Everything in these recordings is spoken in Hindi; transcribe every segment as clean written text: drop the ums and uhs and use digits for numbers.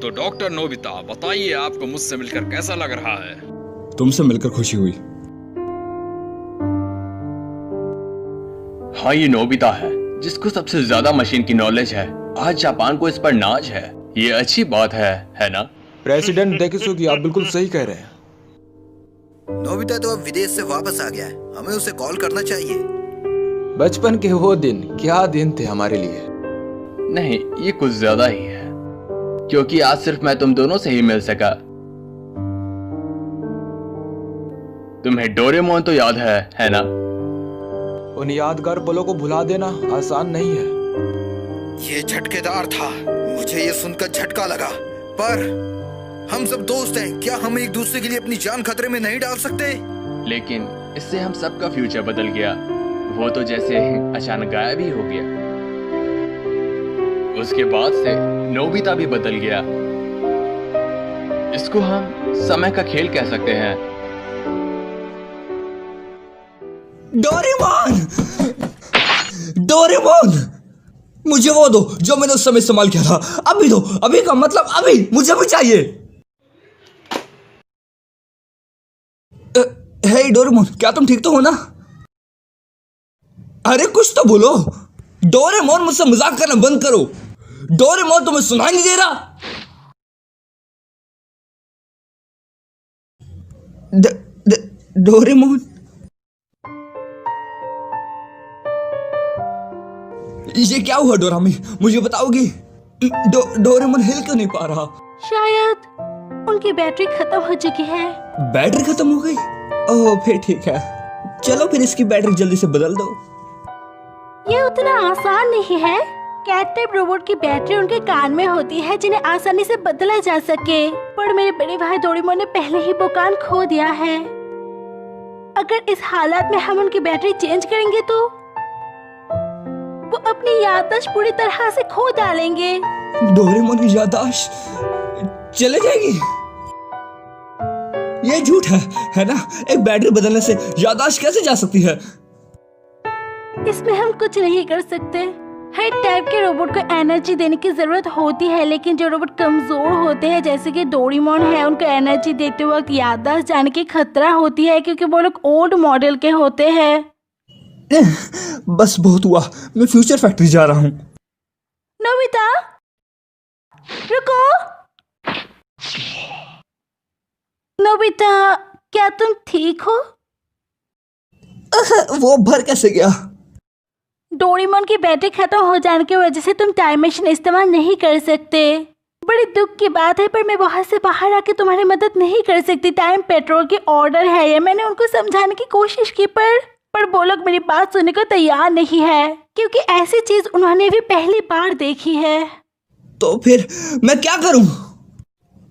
तो डॉक्टर नोबिता, बताइए आपको मुझसे मिलकर कैसा लग रहा है? तुमसे मिलकर खुशी हुई। हाँ, ये नोबिता है जिसको सबसे ज्यादा मशीन की नॉलेज है। आज जापान को इस पर नाज है। ये अच्छी बात है ना? प्रेसिडेंट डेकिसुगी, आप बिल्कुल सही कह रहे हैं। नोबिता तो अब विदेश से वापस आ गया है, हमें उसे कॉल करना चाहिए। बचपन के वो दिन क्या दिन थे हमारे लिए। नहीं, ये कुछ ज्यादा ही है, क्योंकि आज सिर्फ मैं तुम दोनों से ही मिल सका। तुम्हें डोरेमोन तो याद है ना? उन यादगार पलों को भुला देना आसान नहीं है। ये झटकेदार था, मुझे ये सुनकर झटका लगा। पर हम सब दोस्त हैं, क्या हम एक दूसरे के लिए अपनी जान खतरे में नहीं डाल सकते? लेकिन इससे हम सबका फ्यूचर बदल गया। वो तो जैसे अचानक गायब ही हो गया। उसके बाद से नोबिता भी बदल गया। इसको हम समय का खेल कह सकते हैं। डोरेमोन! डोरेमोन! मुझे वो दो जो मैंने उस समय इस्तेमाल किया था। अभी दो, अभी का मतलब अभी, मुझे भी चाहिए। हे डोरेमोन, क्या तुम ठीक तो हो ना? अरे कुछ तो बोलो। डोरेमोन, मुझसे मजाक करना बंद करो। डोरेमोन, तुम्हें सुनाई नहीं दे रहा? डोरेमोन, ये क्या हुआ डोरामी? मुझे बताओगी? डोरेमोन हिल क्यों नहीं पा रहा? शायद उनकी बैटरी खत्म हो चुकी है। बैटरी खत्म हो गई? ओह, फिर ठीक है। चलो फिर इसकी बैटरी जल्दी से बदल दो। ये उतना आसान नहीं है। कैट टाइप रोबोट की बैटरी उनके कान में होती है जिन्हें आसानी से बदला जा सके। पर मेरे बड़े भाई डोरेमोन ने पहले ही वो कान खो दिया है। अगर इस हालात में हम उनकी बैटरी चेंज करेंगे तो वो अपनी याददाश्त पूरी तरह से खो डालेंगे। डोरेमोन की याददाश्त चले जाएगी? ये झूठ है ना? एक बैटरी बदलने से याददाश्त कैसे जा सकती है? इसमें हम कुछ नहीं कर सकते। हर टाइप के रोबोट को एनर्जी देने की जरूरत होती है, लेकिन जो रोबोट कमजोर होते हैं जैसे कि डोरेमोन है, उनको एनर्जी देते वक्त याददाश्त जाने की खतरा होती है क्योंकि वो लोग ओल्ड मॉडल के होते हैं। बस बहुत हुआ, मैं फ्यूचर फैक्ट्री जा रहा हूँ। नोबिता, रुको। नोबिता, क्या तुम ठीक हो? वो भर कैसे गया? डोरेमोन की बैटरी खत्म हो जाने की वजह से तुम टाइम मशीन इस्तेमाल नहीं कर सकते। बड़ी दुख की बात है, पर मैं वहां से बाहर आके तुम्हारी मदद नहीं कर सकती। टाइम पेट्रोल की ऑर्डर है ये। मैंने उनको समझाने की कोशिश की पर वो लोग मेरी बात सुनने को तैयार नहीं है, क्योंकि ऐसी चीज उन्होंने भी पहली बार देखी है। तो फिर मैं क्या करूं?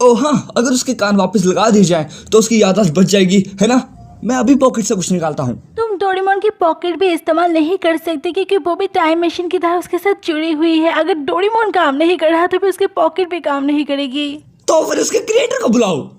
ओह हाँ, अगर उसके कान वापस लगा दिए जाए तो उसकी याददाश्त बच जाएगी, है ना? मैं अभी पॉकेट से कुछ निकालता हूँ। तुम डोरेमोन की पॉकेट भी इस्तेमाल नहीं कर सकते क्योंकि वो भी टाइम मशीन की तरह उसके साथ जुड़ी हुई है। अगर डोरेमोन काम नहीं कर रहा तो फिर उसकी पॉकेट भी काम नहीं करेगी। तो फिर उसके क्रिएटर को बुलाओ।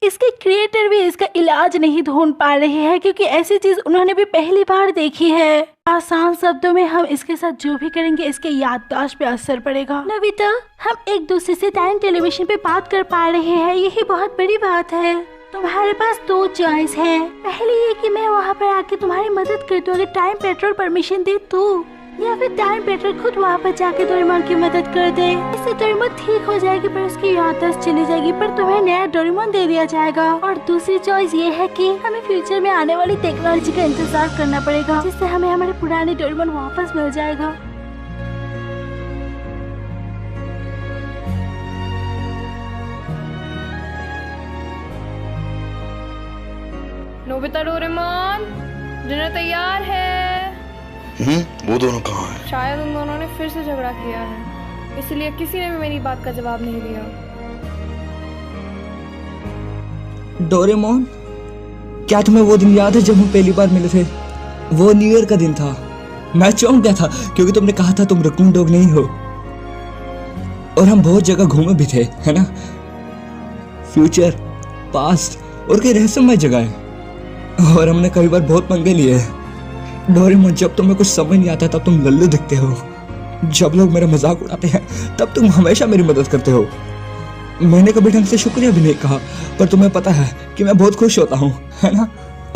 इसके क्रिएटर भी इसका इलाज नहीं ढूंढ पा रहे हैं क्योंकि ऐसी चीज उन्होंने भी पहली बार देखी है। आसान शब्दों में, हम इसके साथ जो भी करेंगे इसके याददाश्त पे असर पड़ेगा। नोबिता, हम एक दूसरे से टाइम टेलीविजन पे बात कर पा रहे हैं, यही बहुत बड़ी बात है। तुम्हारे पास दो चॉइस है। पहली ये कि मैं वहाँ पर आके तुम्हारी मदद कर दूँ अगर टाइम पेट्रोल परमिशन दे तो, या फिर टाइम पेट्रोल खुद वहाँ पर जाके डोरेमोन की मदद कर दे। इससे डोरेमोन ठीक हो जाएगी पर उसकी याददाश्त चली जाएगी, पर तुम्हें नया डोरेमोन दे दिया जाएगा। और दूसरी चॉइस ये है कि हमें फ्यूचर में आने वाली टेक्नोलॉजी का इंतजार करना पड़ेगा, जिससे हमें हमारे पुराने डोरेमोन वापस मिल जाएगा। नोबिता, डोरेमोन, डिनर तैयार है। वो दोनों कहाँ हैं? शायद उन दोनों ने फिर से झगड़ा किया है, इसलिए किसी ने भी मेरी बात का जवाब नहीं दिया। डोरेमोन, क्या तुम्हें वो दिन याद है जब हम पहली बार मिले थे? वो न्यू ईयर का दिन था। मैं चौंक गया था क्योंकि तुमने कहा था तुम रकून डॉग नहीं हो, और हम बहुत जगह घूमे भी थे, है ना? फ्यूचर, पास्ट और कई रहस्यमय जगह है, और हमने कई बार बहुत पंगे लिए हैं। डोरेमोन, जब तुम्हें कुछ समझ नहीं आता तब तुम लल्लू दिखते हो, जब लोग मेरा मजाक उड़ाते हैं तब तुम हमेशा मेरी मदद करते हो। मैंने कभी ढंग से शुक्रिया भी नहीं कहा, पर तुम्हें पता है कि मैं बहुत खुश होता हूँ, है ना?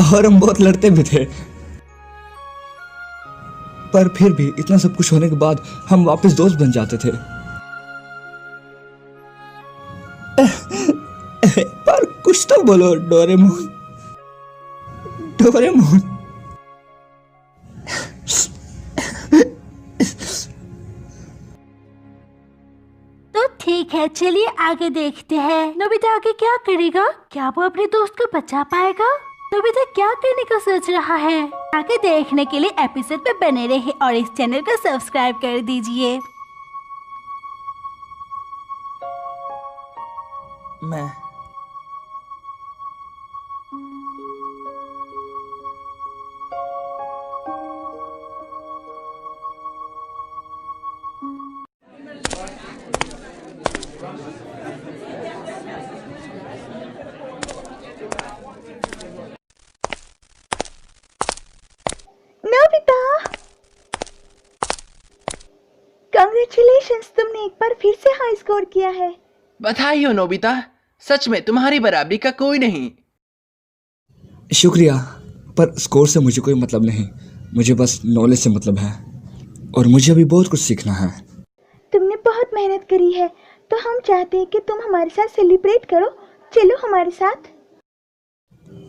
और हम बहुत लड़ते भी थे, पर फिर भी इतना सब कुछ होने के बाद हम वापस दोस्त बन जाते थे। पर कुछ तो बोलो डोरेमोन। डोरेमोन। तो ठीक है, चलिए आगे देखते हैं। नोबिता आगे क्या करेगा? क्या वो अपने दोस्त को बचा पाएगा? नोबिता क्या करने का सोच रहा है? आगे देखने के लिए एपिसोड पे बने रहे और इस चैनल को सब्सक्राइब कर दीजिए। मैं नोबिता, कांग्रेचुलेशंस, तुमने एक बार फिर से हाई स्कोर किया है। बधाई हो नोबिता, सच में तुम्हारी बराबरी का कोई नहीं। शुक्रिया, पर स्कोर से मुझे कोई मतलब नहीं। मुझे बस नॉलेज से मतलब है और मुझे अभी बहुत कुछ सीखना है। तुमने बहुत मेहनत करी है, तो हम चाहते हैं कि तुम हमारे साथ सेलिब्रेट करो। चलो हमारे साथ।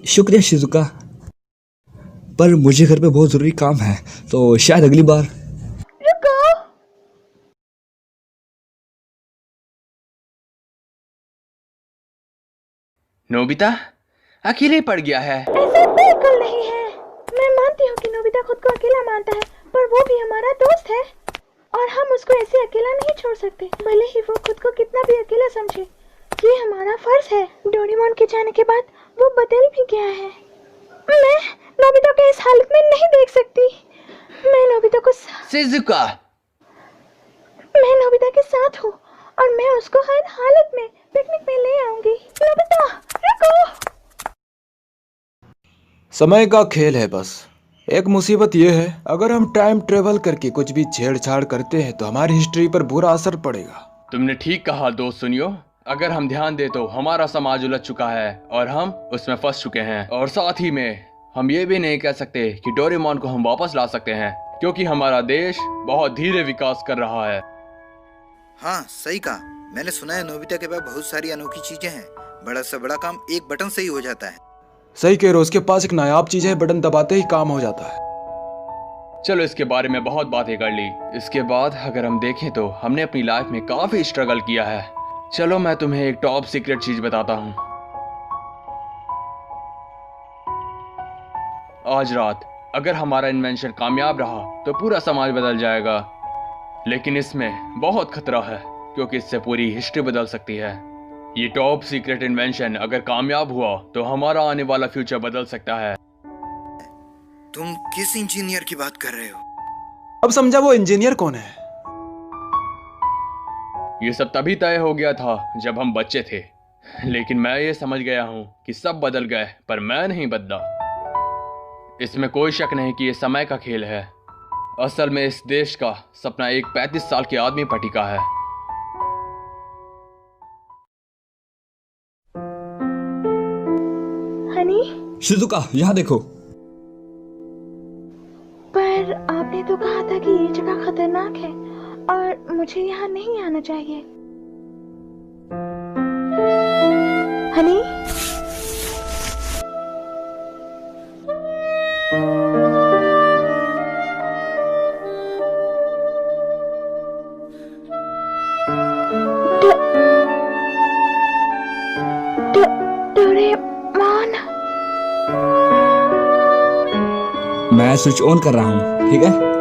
शुक्रिया शिजुका, पर मुझे घर पे बहुत ज़रूरी काम है, तो शायद अगली बार। रुको, नोबिता अकेले पड़ गया है। ऐसा बिल्कुल नहीं है। मैं मानती हूँ कि नोबिता खुद को अकेला मानता है, पर वो भी हमारा दोस्त है और हम उसको ऐसे अकेला नहीं छोड़ सकते, भले ही वो खुद को कितना भी अकेला समझे। ये हमारा फर्ज है। डोरेमोन के जाने के बाद वो बदल भी गया है। मैं नोबिता को इस हालत में नहीं देख सकती। मैं नोबिता को शिजुका, मैं नोबिता के साथ हूँ और मैं उसको हर हालत में पिकनिक में ले आऊंगी। नोबिता रुको। समय का खेल है बस। एक मुसीबत यह है, अगर हम टाइम ट्रेवल करके कुछ भी छेड़छाड़ करते हैं तो हमारी हिस्ट्री पर बुरा असर पड़ेगा। तुमने ठीक कहा दोस्त। सुनियो, अगर हम ध्यान दे तो हमारा समाज उलझ चुका है और हम उसमें फंस चुके हैं। और साथ ही में हम ये भी नहीं कह सकते कि डोरेमोन को हम वापस ला सकते हैं, क्योंकि हमारा देश बहुत धीरे विकास कर रहा है। हाँ सही कहा। मैंने सुना है नोबिता के पास बहुत सारी अनोखी चीजें हैं। बड़ा से बड़ा काम एक बटन से ही हो जाता है। सही कह रहे हो, उसके पास एक नायाब चीज है, बटन दबाते ही काम हो जाता है। चलो इसके बारे में बहुत बातें कर ली। इसके बाद अगर हम देखें तो हमने अपनी लाइफ में काफी स्ट्रगल किया है। चलो मैं तुम्हें एक टॉप सीक्रेट चीज बताता हूँ। आज रात अगर हमारा इन्वेंशन कामयाब रहा तो पूरा समाज बदल जाएगा, लेकिन इसमें बहुत खतरा है क्योंकि इससे पूरी हिस्ट्री बदल सकती है। ये टॉप सीक्रेट इन्वेंशन अगर कामयाब हुआ तो हमारा आने वाला फ्यूचर बदल सकता है। तुम किस इंजीनियर की बात कर रहे हो? अब समझा वो इंजीनियर कौन है। ये सब तभी तय हो गया था जब हम बच्चे थे, लेकिन मैं ये समझ गया हूँ कि सब बदल गए पर मैं नहीं बदला। इसमें कोई शक नहीं कि ये समय का खेल है। असल में इस देश का सपना एक 35 साल के आदमी पर टिका है। हनी, शिजुका यहाँ देखो। पर आपने तो कहा था कि ये जगह खतरनाक है और मुझे यहाँ नहीं आना चाहिए। हनी, डोरेमोन। मैं स्विच ऑन कर रहा हूँ, ठीक है?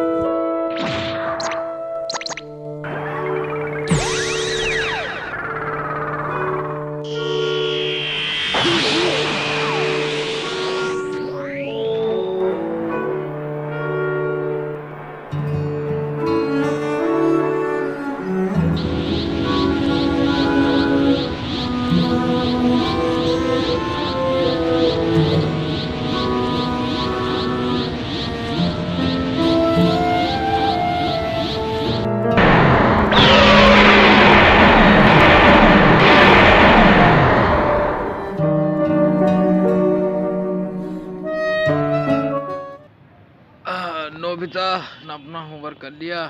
नोबिता, अपना होमवर्क कर लिया?